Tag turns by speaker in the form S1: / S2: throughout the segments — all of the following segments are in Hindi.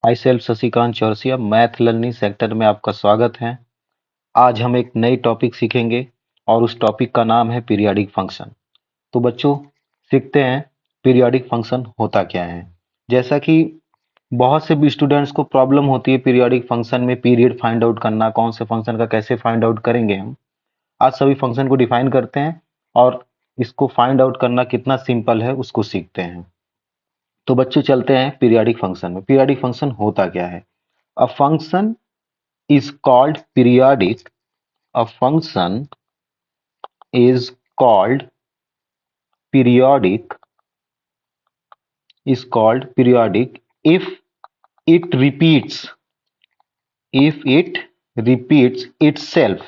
S1: I self Shashikant Chaurasia, math learning sector में आपका स्वागत है। आज हम एक नई टॉपिक सीखेंगे और उस टॉपिक का नाम है पीरियाडिक फंक्शन। तो बच्चों, सीखते हैं पीरियाडिक फंक्शन होता क्या है। जैसा कि बहुत से भी स्टूडेंट्स को प्रॉब्लम होती है पीरियाडिक फंक्शन में पीरियड फाइंड आउट करना, कौन से फंक्शन का कैसे फाइंड आउट करेंगे हम। आज सभी फंक्शन को डिफाइन करते हैं और इसको फाइंड आउट करना कितना सिंपल है उसको सीखते हैं। तो बच्चों, चलते हैं पीरियाडिक फंक्शन में। पीरियाडिक फंक्शन होता क्या है? A function is called periodic. A function is called periodic is called periodic it repeats if it repeats itself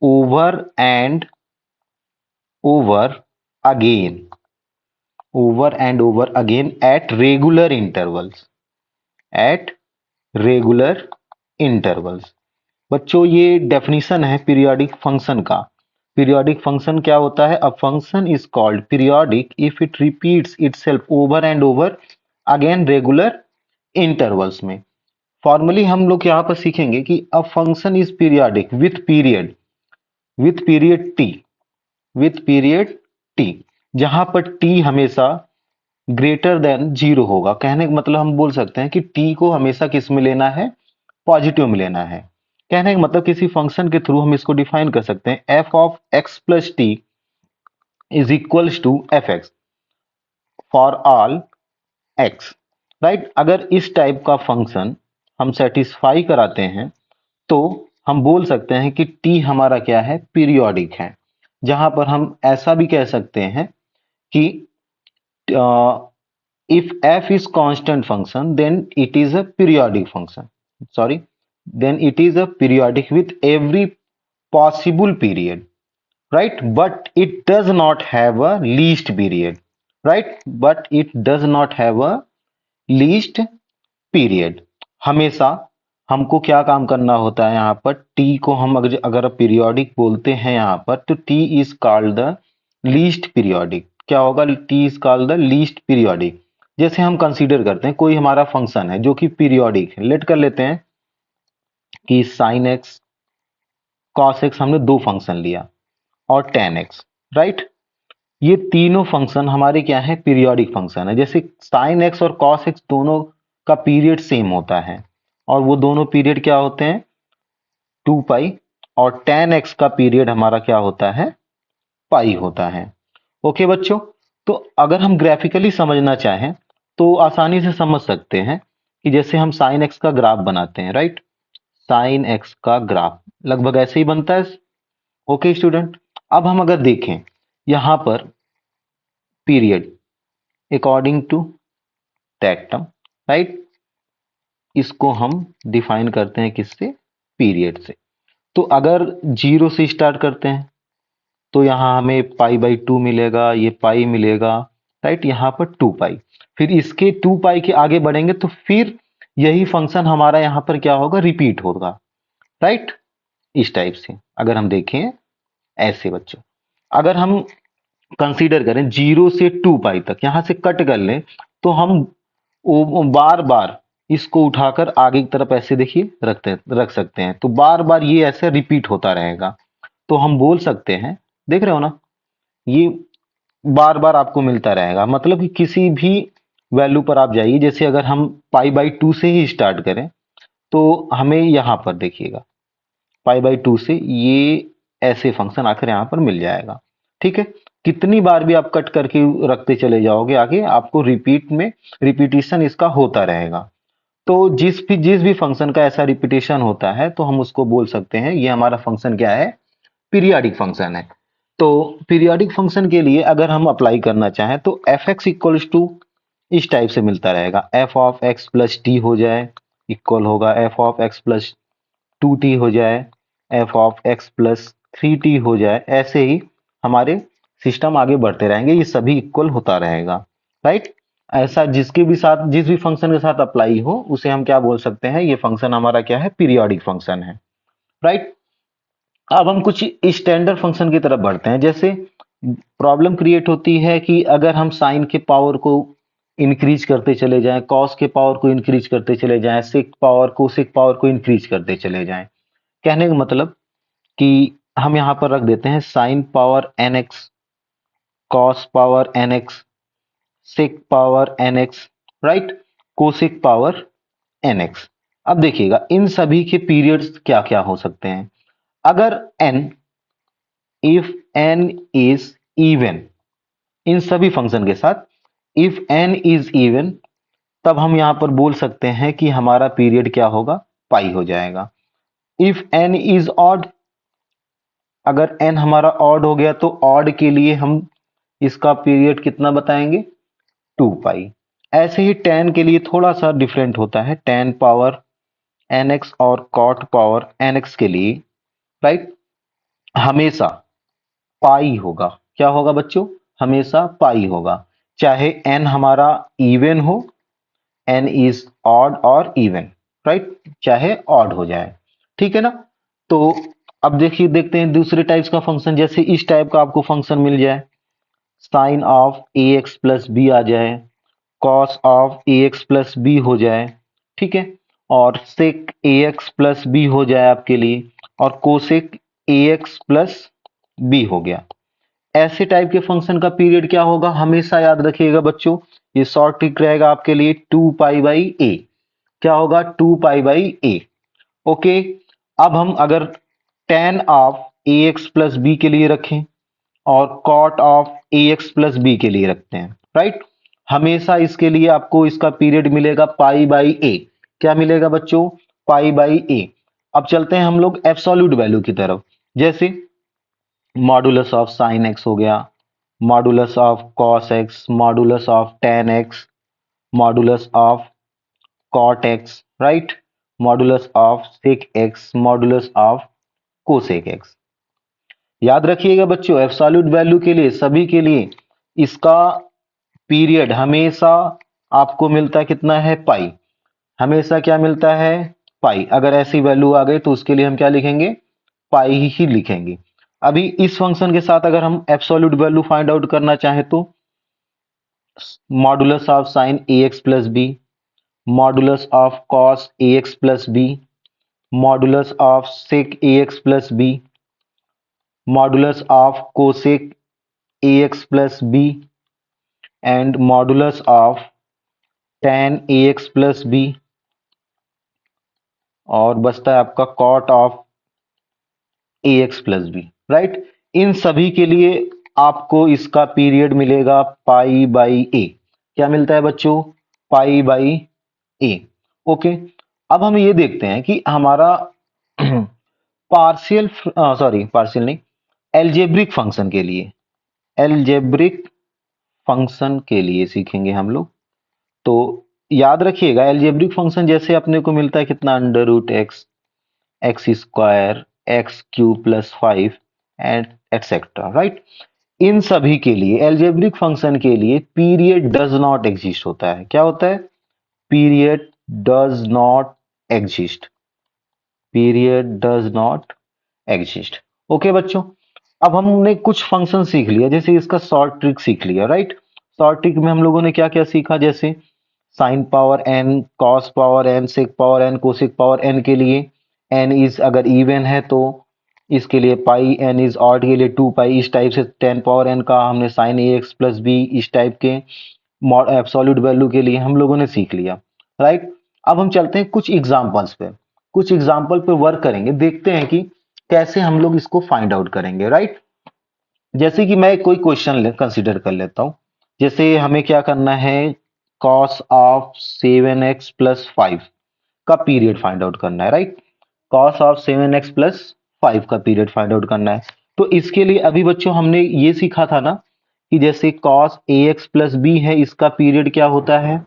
S1: over and over again at regular intervals. बच्चों, ये डेफिनेशन है पीरियोडिक फंक्शन का। पीरियोडिक फंक्शन क्या होता है? A function is called periodic if it repeats itself over and over again regular intervals में। फॉर्मली हम लोग यहाँ पर सीखेंगे कि a function is periodic with period T, जहां पर टी हमेशा ग्रेटर देन जीरो होगा। कहने का मतलब हम बोल सकते हैं कि टी को हमेशा किस में लेना है? पॉजिटिव में लेना है। कहने का मतलब किसी फंक्शन के थ्रू हम इसको डिफाइन कर सकते हैं, f of x plus t is equals to f x for all x. Right, अगर इस टाइप का फंक्शन हम सेटिस्फाई कराते हैं तो हम बोल सकते हैं कि टी हमारा क्या है? पीरियोडिक है। जहां पर हम ऐसा भी कह सकते हैं कि if f is constant function then it is a periodic function, sorry, then it is a periodic with every possible period, right? But it does not have a least period, right? But it does not have a least period. हमेशा हमको क्या काम करना होता है? यहाँ पर t को हम अगर पीरियोडिक बोलते हैं यहाँ पर, तो t is called the least periodic. क्या होगा? t is called the least periodic. जैसे हम कंसीडर करते हैं कोई हमारा फंक्शन है जो कि पीरियोडिक है। लेट कर लेते हैं कि साइन एक्स कॉस एक्स, हमने दो फंक्शन लिया, और टेन एक्स, राइट। ये तीनों फंक्शन हमारे क्या है? पीरियोडिक फंक्शन है। जैसे साइन एक्स और कॉस एक्स दोनों का पीरियड सेम होता है, और वो दोनों पीरियड क्या होते हैं? 2 पाई। और टेन एक्स का पीरियड हमारा क्या होता है? पाई होता है। ओके बच्चों, तो अगर हम ग्राफिकली समझना चाहें तो आसानी से समझ सकते हैं कि जैसे हम साइन एक्स का ग्राफ बनाते हैं, राइट। साइन एक्स का ग्राफ लगभग ऐसे ही बनता है। ओके स्टूडेंट, अब हम अगर देखें यहां पर period according to that term, right, इसको हम डिफाइन करते हैं किससे? पीरियड से। तो अगर जीरो से स्टार्ट करते हैं तो यहाँ हमें पाई बाई टू मिलेगा, ये पाई मिलेगा, राइट, यहाँ पर 2 पाई। फिर इसके 2 पाई के आगे बढ़ेंगे तो फिर यही फंक्शन हमारा यहाँ पर क्या होगा? रिपीट होगा, राइट। इस टाइप से अगर हम देखें ऐसे बच्चों, अगर हम कंसीडर करें 0 से 2 पाई तक, यहां से कट कर लें, तो हम बार बार इसको उठाकर आगे की तरफ ऐसे देखिए रख सकते हैं। तो बार बार ये ऐसे रिपीट होता रहेगा। तो हम बोल सकते हैं, देख रहे हो ना, ये बार बार आपको मिलता रहेगा। मतलब कि किसी भी वैल्यू पर आप जाइए, जैसे अगर हम पाई बाई टू से ही स्टार्ट करें तो हमें यहां पर देखिएगा पाई बाई टू से ये ऐसे फंक्शन आखिर यहां पर मिल जाएगा। ठीक है, कितनी बार भी आप कट करके रखते चले जाओगे आगे, आपको रिपीट में रिपीटिशन इसका होता रहेगा। तो जिस भी फंक्शन का ऐसा रिपीटेशन होता है तो हम उसको बोल सकते हैं ये हमारा फंक्शन क्या है? पीरियाडिक फंक्शन है। तो पीरियाडिक फंक्शन के लिए अगर हम अप्लाई करना चाहें तो एफ एक्स इक्वल्स टू इस टाइप से मिलता रहेगा। F of x plus T हो जाए, इक्वल होगा F of x plus 2t हो जाए, F of x plus 3t हो जाए। ऐसे ही हमारे सिस्टम आगे बढ़ते रहेंगे, ये सभी इक्वल होता रहेगा, राइट। ऐसा जिसके भी साथ, जिस भी फंक्शन के साथ अप्लाई हो उसे हम क्या बोल सकते हैं? ये फंक्शन हमारा क्या है? पीरियोडिक फंक्शन है, राइट। अब हम कुछ स्टैंडर्ड फंक्शन की तरफ बढ़ते हैं। जैसे प्रॉब्लम क्रिएट होती है कि अगर हम साइन के पावर को इंक्रीज करते चले जाएं, कॉस के पावर को इंक्रीज करते चले जाएं, सेक पावर को सेक पावर को इंक्रीज करते चले जाएं। कहने का मतलब कि हम यहाँ पर रख देते हैं sine power n x, cos power n x, sec power n x, right, cosec power n x. अब देखिएगा इन सभी के पीरियड्स क्या क्या हो सकते हैं। अगर n, if n is even, इन सभी फंक्शन के साथ इफ एन इज इवन, तब हम यहां पर बोल सकते हैं कि हमारा पीरियड क्या होगा, पाई हो जाएगा। इफ एन इज ऑड, अगर एन हमारा ऑड हो गया तो ऑड के लिए हम इसका पीरियड कितना बताएंगे, 2 पाई। ऐसे ही टेन के लिए थोड़ा सा डिफरेंट होता है, टेन पावर एन एक्स और कॉट पावर एन एक्स के लिए, राइट, हमेशा पाई होगा। क्या होगा बच्चों, हमेशा पाई होगा, चाहे एन हमारा इवन हो, एन इज ऑड और इवन, राइट, चाहे ऑड हो जाए, ठीक है ना। तो अब देखिए देखते हैं दूसरे टाइप्स का फंक्शन। जैसे इस टाइप का आपको फंक्शन मिल जाए, sine of a x plus b आ जाए, cos of a x plus b हो जाए, ठीक है, और sec a x plus b हो जाए आपके लिए, और cosec a x plus b हो गया। ऐसे टाइप के फंक्शन का पीरियड क्या होगा, हमेशा याद रखिएगा बच्चों, ये शॉर्ट ट्रिक रहेगा आपके लिए, 2 पाई बाई ए। क्या होगा, 2 पाई बाई ए। ओके, अब हम अगर tan of a x plus b के लिए रखें और cot of a x plus b के लिए रखते हैं, राइट, हमेशा इसके लिए आपको इसका पीरियड मिलेगा पाई बाई ए। क्या मिलेगा बच्चों, पाई बाई ए। अब चलते हैं हम लोग एब्सोल्यूट वैल्यू की तरफ। जैसे मॉडुलस ऑफ साइन एक्स हो गया, modulus of cos x, modulus of tan x, modulus of cot x, right, modulus of sec x, modulus of cosec x. याद रखिएगा बच्चों, एब्सोल्यूट वैल्यू के लिए सभी के लिए इसका पीरियड हमेशा आपको मिलता है कितना है, पाई। हमेशा क्या मिलता है, पाई। अगर ऐसी वैल्यू आ गई तो उसके लिए हम क्या लिखेंगे, पाई ही लिखेंगे। अभी इस फंक्शन के साथ अगर हम एब्सोल्यूट वैल्यू फाइंड आउट करना चाहें तो modulus of sine a x plus b, modulus of cos a x plus b, modulus of sec a x plus b, modulus of cosec a x plus b, and modulus of tan a x plus b, और बचता है आपका cot of a x plus b, right. इन सभी के लिए आपको इसका पीरियड मिलेगा पाई बाई ए। क्या मिलता है बच्चों, पाई बाई ए। ओके, अब हम ये देखते हैं कि हमारा पार्शियल, सॉरी पार्शियल नहीं, एल्जेब्रिक फंक्शन के लिए, एल्जेब्रिक फंक्शन के लिए सीखेंगे हम लोग। तो याद रखिएगा एल्जेब्रिक फंक्शन जैसे अपने को मिलता है कितना, under root x, x square, x cube plus 5 and etcetera, right. इन सभी के लिए एल्जेब्रिक फंक्शन के लिए पीरियड डज नॉट एग्जिस्ट होता है। क्या होता है, period does not exist, period does not exist. Okay बच्चों, अब हमने कुछ फंक्शन सीख लिया, जैसे इसका शॉर्ट ट्रिक सीख लिया, राइट। शॉर्ट ट्रिक में हम लोगों ने क्या क्या सीखा, जैसे sine power n, cos power n, sec power n, cosec power n के लिए एन इज अगर इवन है तो इसके लिए पाई, एन इज ऑड के लिए 2 पाई। इस टाइप से टेन पावर एन का हमने sign a x plus B इस टाइप के एब्सोल्यूट वैल्यू के लिए हम लोगों ने सीख लिया, राइट। अब हम चलते हैं कुछ एग्जाम्पल्स पे, कुछ एग्जाम्पल पे वर्क करेंगे, देखते हैं कि कैसे हम लोग इसको फाइंड आउट करेंगे, राइट। जैसे कि मैं कोई क्वेश्चन कंसिडर कर लेता हूं, जैसे हमें क्या करना है, कॉस ऑफ 7x प्लस 5 का पीरियड फाइंड आउट करना है, right. Cos of 7x plus 5 का पीरियड फाइंड आउट करना है। तो इसके लिए अभी बच्चों हमने ये सीखा था ना कि जैसे cos a x plus b है, इसका पीरियड क्या होता है,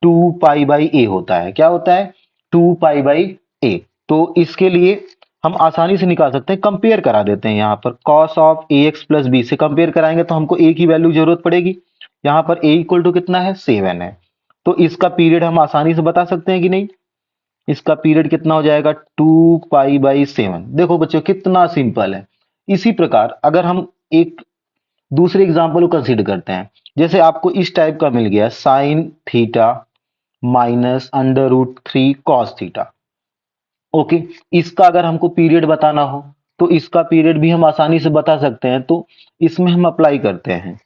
S1: 2 पाई बाई ए होता है। क्या होता है, 2 पाई बाई ए। तो इसके लिए हम आसानी से निकाल सकते हैं, कंपेयर करा देते हैं। यहाँ पर cos of a x plus b से कंपेयर कराएंगे तो हमको ए की वैल्यू जरूरत पड़ेगी। यहाँ पर ए इक्वल टू कितना है, 7 है। तो इसका पीरियड हम आसानी से बता सकते हैं कि नहीं, इसका पीरियड कितना हो जाएगा, 2 पाई बाई 7। देखो बच्चों कितना सिंपल है। इसी प्रकार अगर हम एक दूसरे एग्जाम्पल को कंसीडर करते हैं। जैसे आपको इस टाइप का मिल गया sine theta minus under root 3 cos theta. Okay, इसका अगर हमको पीरियड बताना हो तो इसका पीरियड भी हम आसानी से बता सकते हैं। तो इसमें हम अप्लाई करते हैं,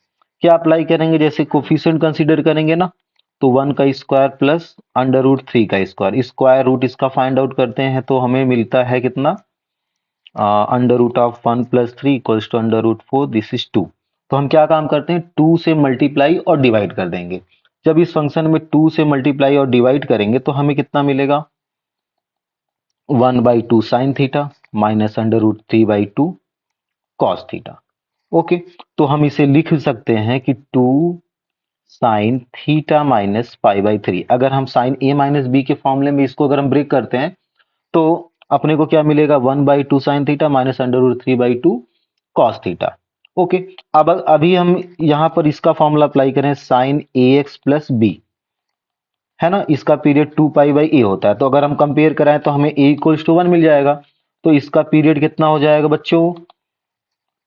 S1: क्या अप्लाई करेंगे, जैसे कोफिशिएंट कंसीडर करेंगे ना, तो 1 का स्क्वायर प्लस अंडर रूट 3 का स्क्वायर, स्क्वायर रूट इसका फाइंड आउट करते हैं तो हमें मिलता है कितना, under root of 1 plus 3 equals to under root 4, this is 2। तो हम क्या काम करते हैं, 2 से मल्टीप्लाई और डिवाइड कर देंगे। जब इस फंक्शन में 2 से मल्टीप्लाई और डिवाइड करेंगे तो हमें कितना मिलेगा, 1/2 sine theta minus under root 3/2 cos theta. Okay, तो हम इसे लिख सकते हैं कि 2 साइन थीटा माइनस पाई/3। अगर हम साइन ए माइनस बी के फॉर्मूले में इसको अगर हम ब्रेक करते हैं तो अपने को क्या मिलेगा, 1/2 sine theta minus under root 3/2 cos theta. Okay, अब अभी हम यहाँ पर इसका फॉर्मूला अप्लाई करें, sine a x plus b है ना, इसका पीरियड 2 पाई/ए होता है। तो अगर हम कंपेयर कराएं तो हमें ए इक्वल्स टू 1 मिल जाएगा। तो इसका पीरियड कितना हो जाएगा बच्चों,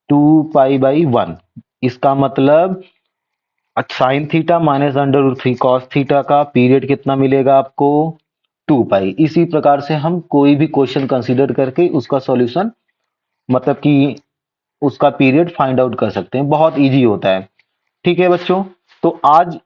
S1: 2 पाई/1। इसका मतलब sine theta minus under root 3 cos theta का पीरियड कितना मिलेगा आपको, 2 पाई। इसी प्रकार से हम कोई भी क्वेश्चन कंसीडर करके उसका सॉल्यूशन, मतलब कि उसका पीरियड फाइंड आउट कर सकते हैं, बहुत इजी होता है। ठीक है बच्चों, तो आज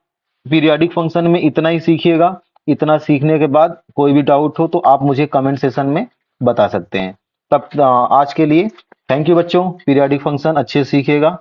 S1: पीरियोडिक फंक्शन में इतना ही सीखिएगा। इतना सीखने के बाद कोई भी डाउट हो तो आप मुझे कमेंट सेशन में बता सकते हैं। तब आज के लिए थैंक यू बच्चों, पीरियोडिक फंक्शन अच्छे से सीखिएगा।